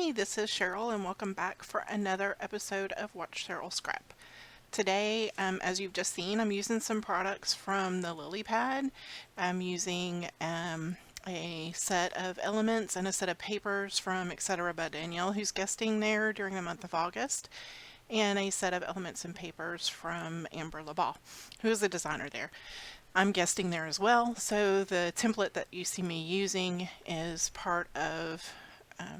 Hey, this is Cheryl, and welcome back for another episode of Watch Cheryl Scrap. Today, as you've just seen, I'm using some products from the Lily Pad. I'm using a set of elements and a set of papers from Etc. by Danyale, who's guesting there during the month of August, and a set of elements and papers from LaBau, who is the designer there. I'm guesting there as well, so the template that you see me using is part of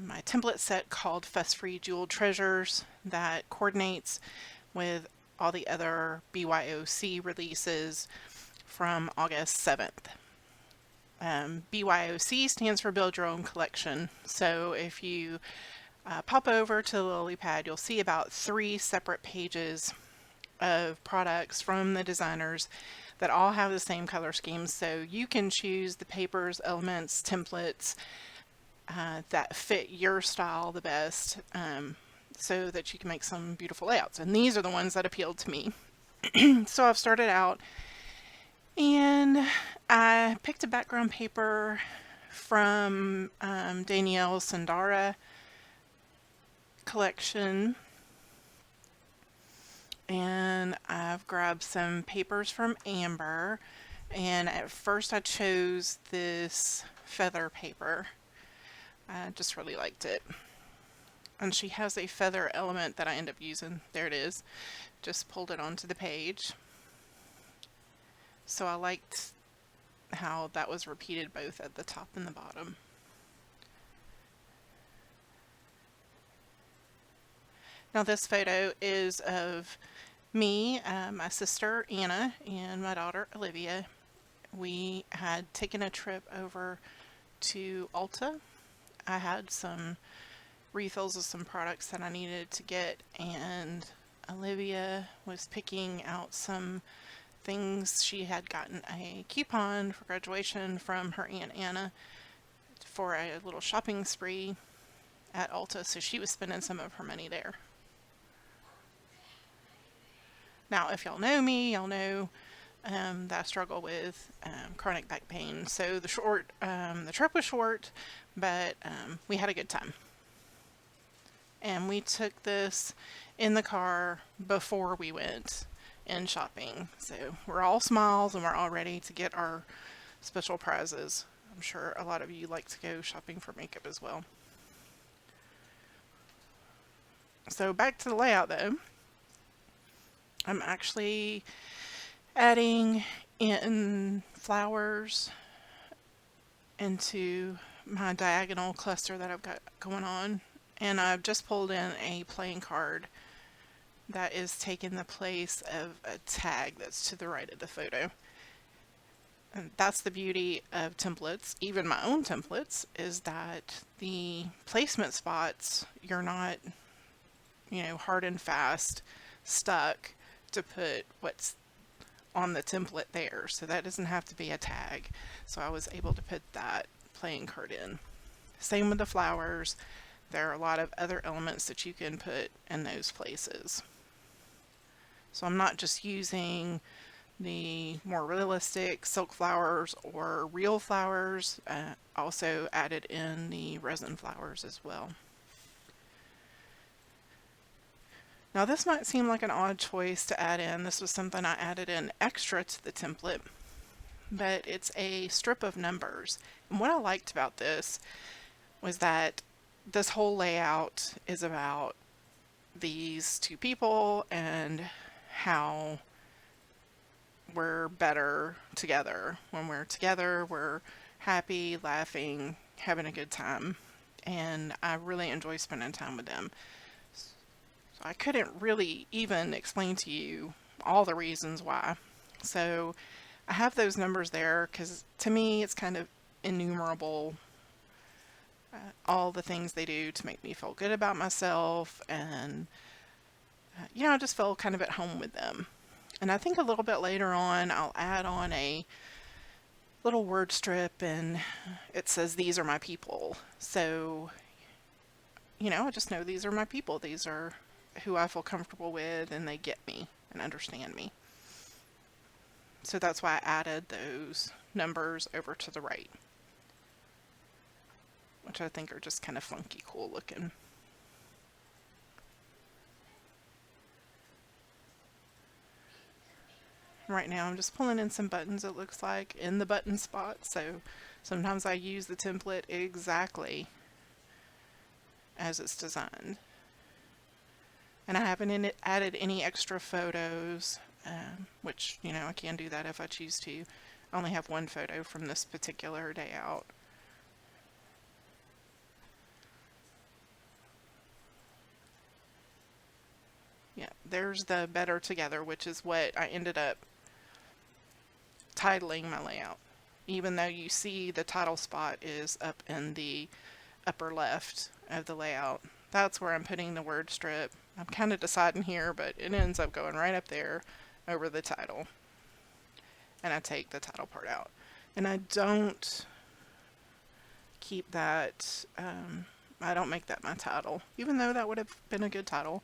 my template set called Fuss Free Jeweled Treasures that coordinates with all the other BYOC releases from August 7th. BYOC stands for Build Your Own Collection, so if you pop over to the Lily Pad, you'll see about 3 separate pages of products from the designers that all have the same color schemes, so you can choose the papers, elements, templates that fit your style the best, so that you can make some beautiful layouts. And these are the ones that appealed to me. So I've started out and I picked a background paper from Danyale's Sundara collection, and I've grabbed some papers from Amber, and at first I chose this feather paper. I just really liked it. And she has a feather element that I end up using. There it is. Just pulled it onto the page. So I liked how that was repeated both at the top and the bottom. Now this photo is of me, my sister Anna, and my daughter Olivia. We had taken a trip over to Ulta. I had some refills of some products that I needed to get, and Olivia was picking out some things. She had gotten a coupon for graduation from her Aunt Anna for a little shopping spree at Ulta, so she was spending some of her money there. Now, if y'all know me, y'all know that I struggle with chronic back pain. So the trip was short, but we had a good time. And we took this in the car before we went in shopping. So we're all smiles and we're all ready to get our special prizes. I'm sure a lot of you like to go shopping for makeup as well. So back to the layout though. I'm actually adding in flowers into my diagonal cluster that I've got going on, and I've just pulled in a playing card that is taking the place of a tag that's to the right of the photo. And that's the beauty of templates, even my own templates, is that the placement spots, you're not, hard and fast stuck to put what's on the template there, so that doesn't have to be a tag. So I was able to put that playing card in. Same with the flowers. There are a lot of other elements that you can put in those places. So I'm not just using the more realistic silk flowers or real flowers, also added in the resin flowers as well. Now this might seem like an odd choice to add in. This was something I added in extra to the template, but it's a strip of numbers. And what I liked about this was that this whole layout is about these two people and how we're better together. When we're together, we're happy, laughing, having a good time, and I really enjoy spending time with them. I couldn't really even explain to you all the reasons why. So I have those numbers there because to me it's kind of innumerable, all the things they do to make me feel good about myself, and I just felt kind of at home with them. And I think a little bit later on I'll add on a little word strip, and it says these are my people. So I just know these are my people. These are who I feel comfortable with, and they get me and understand me. So that's why I added those numbers over to the right, which I think are just kind of funky cool looking. Right now I'm just pulling in some buttons, it looks like, in the button spot, so sometimes I use the template exactly as it's designed. And I haven't added any extra photos, which, you know, I can do that if I choose to. I only have one photo from this particular day out. Yeah, there's the Better Together, which is what I ended up titling my layout. Even though you see the title spot is up in the upper left of the layout, that's where I'm putting the word strip. I'm kind of deciding here, but it ends up going right up there over the title. And I take the title part out. And I don't keep that, I don't make that my title, even though that would have been a good title.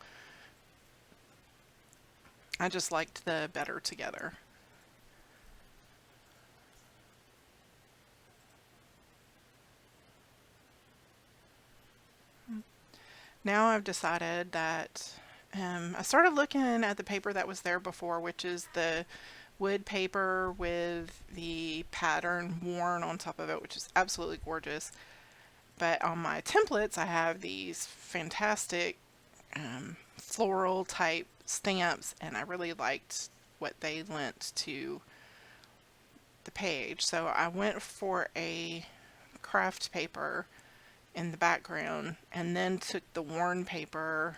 I just liked the Better Together. Now I've decided that I started looking at the paper that was there before, which is the wood paper with the pattern worn on top of it, which is absolutely gorgeous. But on my templates, I have these fantastic floral type stamps, and I really liked what they lent to the page. So I went for a craft paper in the background and then took the worn paper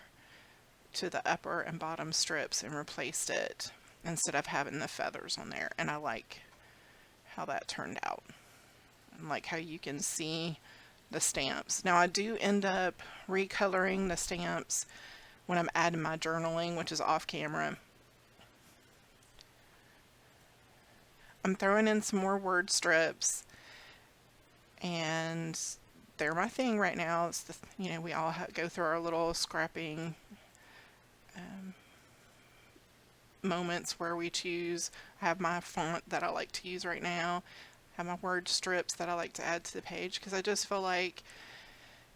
to the upper and bottom strips and replaced it instead of having the feathers on there. And I like how that turned out. I like how you can see the stamps. Now I do end up recoloring the stamps when I'm adding my journaling, which is off camera. I'm throwing in some more word strips, and they're my thing right now. It's the, you know, we all go through our little scrapping moments where we choose. I have my font that I like to use right now. I have my word strips that I like to add to the page, because I just feel like,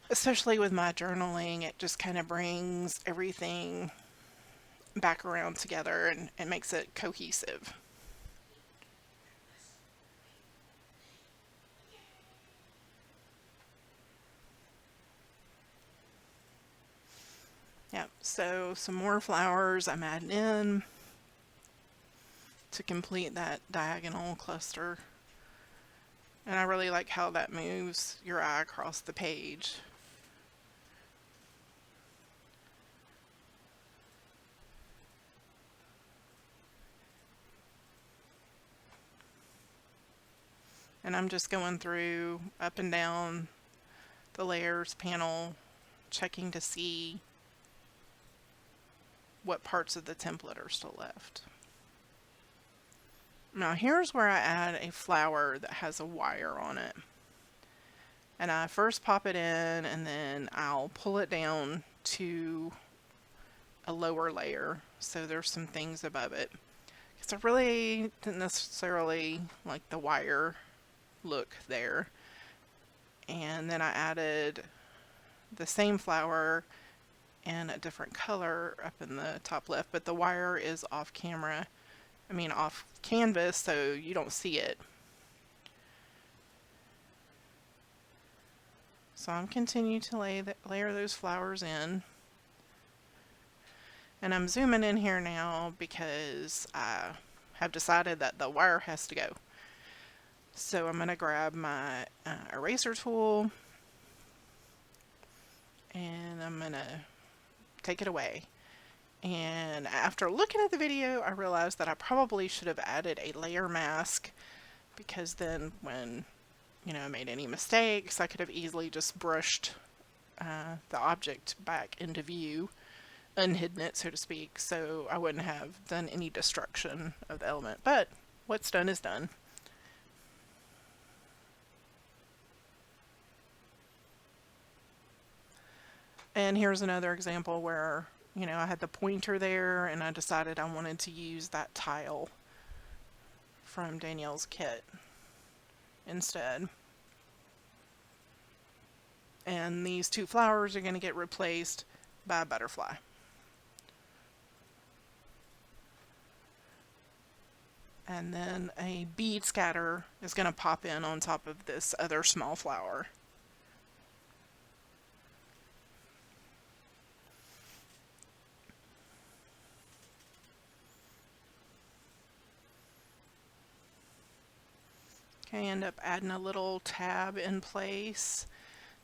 especially with my journaling, it just kind of brings everything back around together and it makes it cohesive. Yep, so some more flowers I'm adding in to complete that diagonal cluster. And I really like how that moves your eye across the page. And I'm just going through up and down the layers panel, checking to see what parts of the template are still left. Now here's where I add a flower that has a wire on it. And I first pop it in and then I'll pull it down to a lower layer, so there's some things above it. Because I really didn't necessarily like the wire look there. And then I added the same flower in a different color up in the top left, but the wire is off camera. I mean off canvas, so you don't see it. So I'm continuing to layer those flowers in. And I'm zooming in here now because I have decided that the wire has to go. So I'm going to grab my eraser tool and I'm going to take it away. And after looking at the video, I realized that I probably should have added a layer mask, because then when, you know, I made any mistakes, I could have easily just brushed the object back into view, unhidden it, so to speak, so I wouldn't have done any destruction of the element. But what's done is done. And here's another example where, you know, I had the pointer there and I decided I wanted to use that tile from Danyale's kit instead. And these two flowers are going to get replaced by a butterfly. And then a bead scatter is going to pop in on top of this other small flower. Okay, end up adding a little tab in place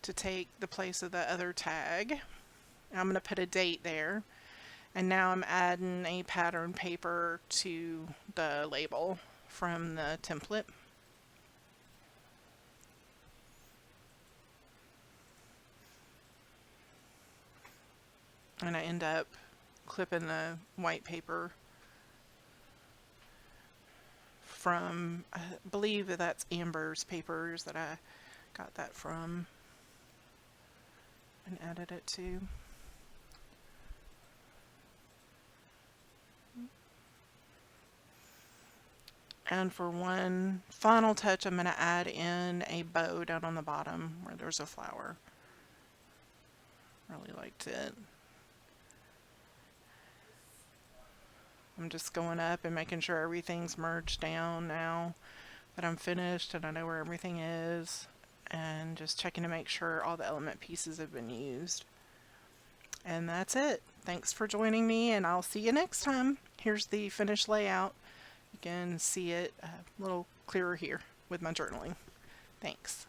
to take the place of the other tag. I'm going to put a date there. And now I'm adding a pattern paper to the label from the template. And I end up clipping the white paper from, I believe that that's Amber's papers that I got that from and added it to. And for one final touch, I'm going to add in a bow down on the bottom where there's a flower. Really liked it. I'm just going up and making sure everything's merged down now that I'm finished and I know where everything is, and just checking to make sure all the element pieces have been used. And that's it. Thanks for joining me, and I'll see you next time. Here's the finished layout. You can see it a little clearer here with my journaling. Thanks.